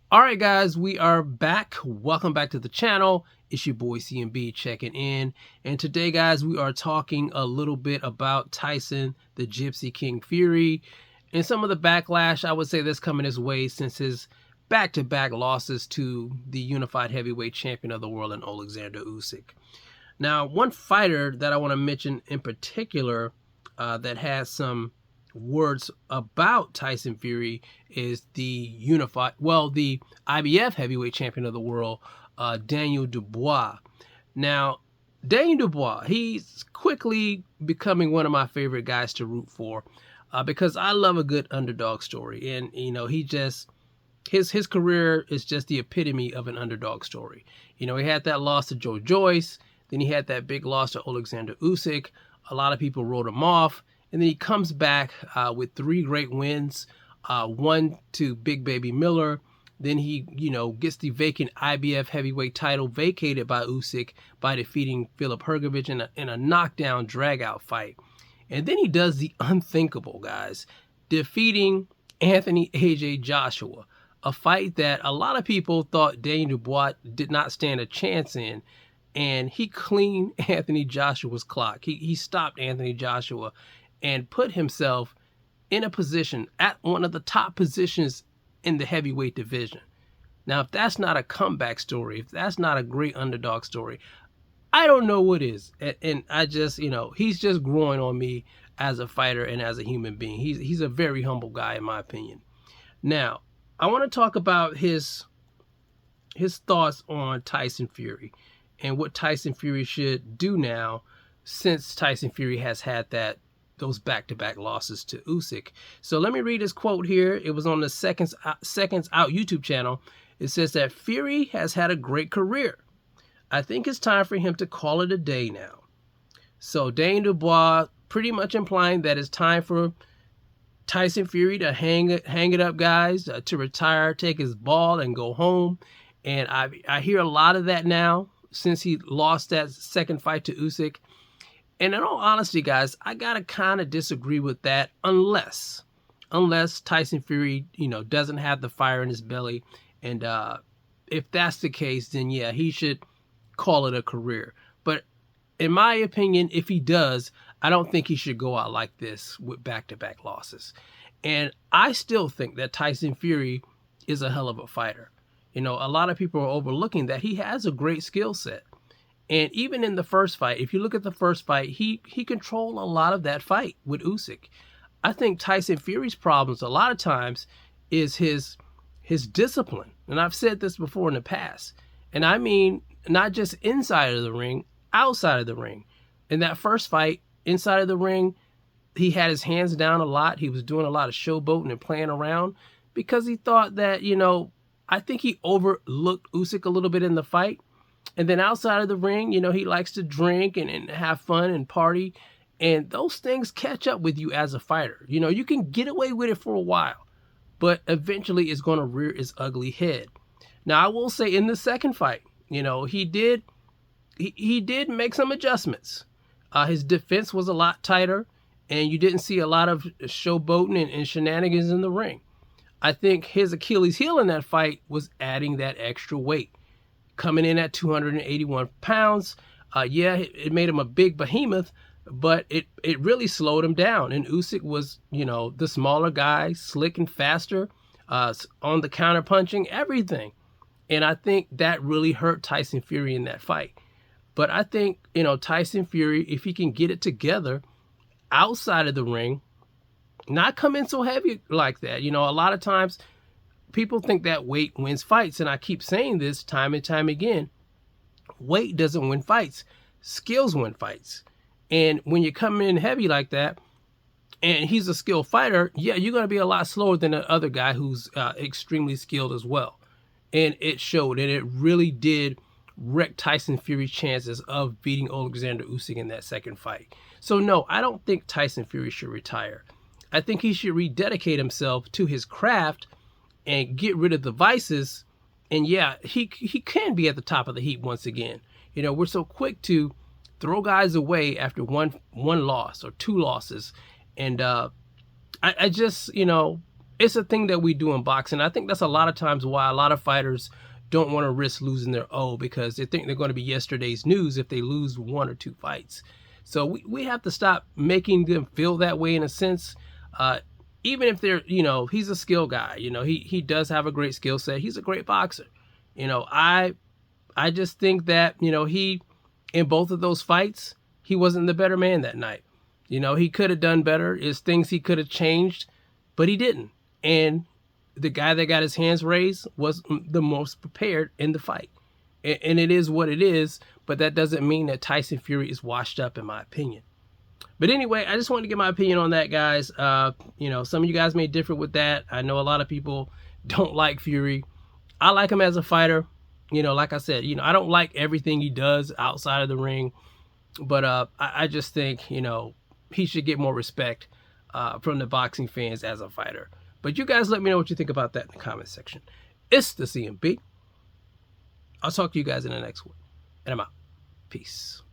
All right, guys, we are back. Welcome back to the channel. It's your boy CMB checking in. And today, guys, we are talking a little bit about Tyson, the Gypsy King Fury, and some of the backlash I would say that's coming his way since his back-to-back losses to the unified heavyweight champion of the world, in Alexander Usyk. Now, one fighter that I want to mention in particular that has some words about Tyson Fury is the IBF heavyweight champion of the world, Daniel Dubois. Now, Daniel Dubois, he's quickly becoming one of my favorite guys to root for because I love a good underdog story. And, he just, his career is just the epitome of an underdog story. He had that loss to Joe Joyce, then he had that big loss to Alexander Usyk. A lot of people wrote him off. And then he comes back with 3 great wins, one to Big Baby Miller. Then he, gets the vacant IBF heavyweight title vacated by Usyk by defeating Filip Hrgovic in a knockdown drag-out fight. And then he does the unthinkable, guys, defeating Anthony AJ Joshua, a fight that a lot of people thought Daniel Dubois did not stand a chance in. And he cleaned Anthony Joshua's clock. He stopped Anthony Joshua and put himself in a position at one of the top positions in the heavyweight division. Now, if that's not a comeback story, if that's not a great underdog story, I don't know what is. And I just, he's just growing on me as a fighter and as a human being. He's a very humble guy, in my opinion. Now, I want to talk about his thoughts on Tyson Fury and what Tyson Fury should do now, since Tyson Fury has had those back-to-back losses to Usyk. So let me read his quote here. It was on the Seconds Out YouTube channel. It says that Fury has had a great career. I think it's time for him to call it a day now. So Daniel Dubois pretty much implying that it's time for Tyson Fury to hang it up, guys, to retire, take his ball, and go home. And I hear a lot of that now since he lost that second fight to Usyk. And in all honesty, guys, I gotta kind of disagree with that unless Tyson Fury, doesn't have the fire in his belly. And if that's the case, then yeah, he should call it a career. But in my opinion, if he does, I don't think he should go out like this with back-to-back losses. And I still think that Tyson Fury is a hell of a fighter. A lot of people are overlooking that he has a great skill set. And even in the first fight, if you look at the first fight, he controlled a lot of that fight with Usyk. I think Tyson Fury's problems a lot of times is his discipline. And I've said this before in the past. And I mean, not just inside of the ring, outside of the ring. In that first fight, inside of the ring, he had his hands down a lot. He was doing a lot of showboating and playing around because he thought that, I think he overlooked Usyk a little bit in the fight. And then outside of the ring, he likes to drink and have fun and party. And those things catch up with you as a fighter. You can get away with it for a while, but eventually it's going to rear its ugly head. Now, I will say in the second fight, he did make some adjustments. His defense was a lot tighter, and you didn't see a lot of showboating and shenanigans in the ring. I think his Achilles heel in that fight was adding that extra weight. Coming in at 281 pounds, it made him a big behemoth, but it really slowed him down. And Usyk was, the smaller guy, slick and faster, on the counter punching, everything. And I think that really hurt Tyson Fury in that fight. But I think, Tyson Fury, if he can get it together outside of the ring, not come in so heavy like that. A lot of times people think that weight wins fights, and I keep saying this time and time again. Weight doesn't win fights. Skills win fights. And when you come in heavy like that, and he's a skilled fighter, yeah, you're going to be a lot slower than the other guy who's extremely skilled as well. And it showed, and it really did wreck Tyson Fury's chances of beating Alexander Usyk in that second fight. So no, I don't think Tyson Fury should retire. I think he should rededicate himself to his craft and get rid of the vices. And yeah, he can be at the top of the heap once again. We're so quick to throw guys away after one loss or 2 losses. And I just, it's a thing that we do in boxing. I think that's a lot of times why a lot of fighters don't want to risk losing their O, because they think they're going to be yesterday's news if they lose 1 or 2 fights. So we have to stop making them feel that way in a sense. Even if they're, he's a skill guy, he does have a great skill set. He's a great boxer. I just think that, he, in both of those fights, he wasn't the better man that night. He could have done better. There's things he could have changed, but he didn't. And the guy that got his hands raised was the most prepared in the fight. And it is what it is, but that doesn't mean that Tyson Fury is washed up, in my opinion. But anyway, I just wanted to get my opinion on that, guys. Some of you guys may differ with that. I know a lot of people don't like Fury. I like him as a fighter. Like I said, I don't like everything he does outside of the ring. But I just think, he should get more respect from the boxing fans as a fighter. But you guys let me know what you think about that in the comment section. It's the CMB. I'll talk to you guys in the next one. And I'm out. Peace.